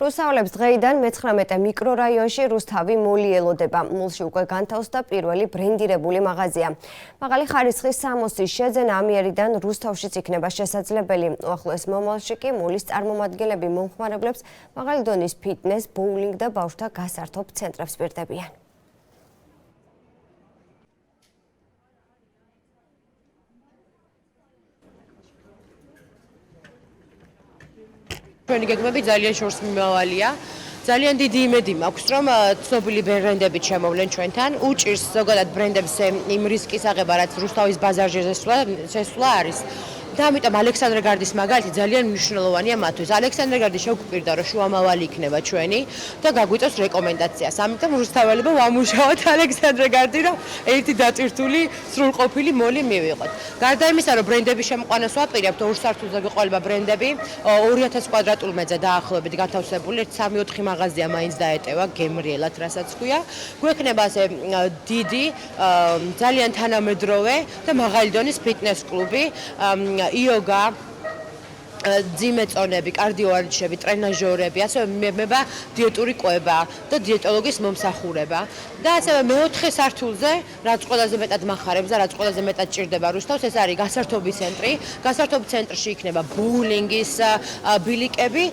რუსთაველებს დღეიდან მე-19 მიკრორაიონში რუსთავი მოლი ელოდება. მოლში უკვე განთავსდა პირველი ბრენდირებული მაღაზია. მაღალი ხარისხის სამოსის შეძენა ამიერიდან რუსთავშიც იქნება შესაძლებელი. უახლოეს მომავალში კი მოლის წარმომადგენლები მომხმარებლებს მაღალი დონის ფიტნეს, ბოულინგ და ბავშვთა გასართობ ცენტრებს პირდებიან. ჩვენი გეგმები ძალიან შორს მიმავალია. ძალიან დიდი იმედი მაქვს, რომ ცნობილი ბრენდები შემოვლენ ჩვენთან. უჭირს ზოგადად ბრენდებს იმ რისკის აღება, რაც რუსთავის ბაზარზე შესვლა არის. და ამიტომ ალექსანდრე გარდის მაგალითი ძალიან მნიშვნელოვანია მათთვის. ალექსანდრე გარდი შევგვპირდა, რომ შუამავალი იქნება ჩვენი და გაგვიწევს რეკომენდაციას. ამიტომ რუსთაველებმა ვამუშავოთ ალექსანდრე გარდი, რომ ერთი დატვირთული, სრულყოფილი მოლი მივიღოთ. გარდა იმისა, რომ ბრენდების შემოყვანას ვაპირებთ, 2 სართულზე გვეყოლება ბრენდები, 2000 კვადრატულ მეტრზე დაახლოებით განთავსებული 3-4 მაღაზია მაინც დაეტევა გემრიელად, რასაც ქვია. გვექნება ასე დიდი, ძალიან თანამედროვე და მაღალი დონის ფიტნეს კლუბი, იოგა, ძიმეწონები, კარდიოარჩევი, ტრენაჟორები, ასევე მება დიეტური კვება და დიეტოლოგის მომსახურება. და ასევე მე-4 სართულზე, რაც ყველაზე მეტად მახარებს და რაც ყველაზე მეტად ჭირდება რუსთავს, ეს არის გასართობი ცენტრი. გასართობ ცენტრში იქნება ბოულინგის ბილიკები.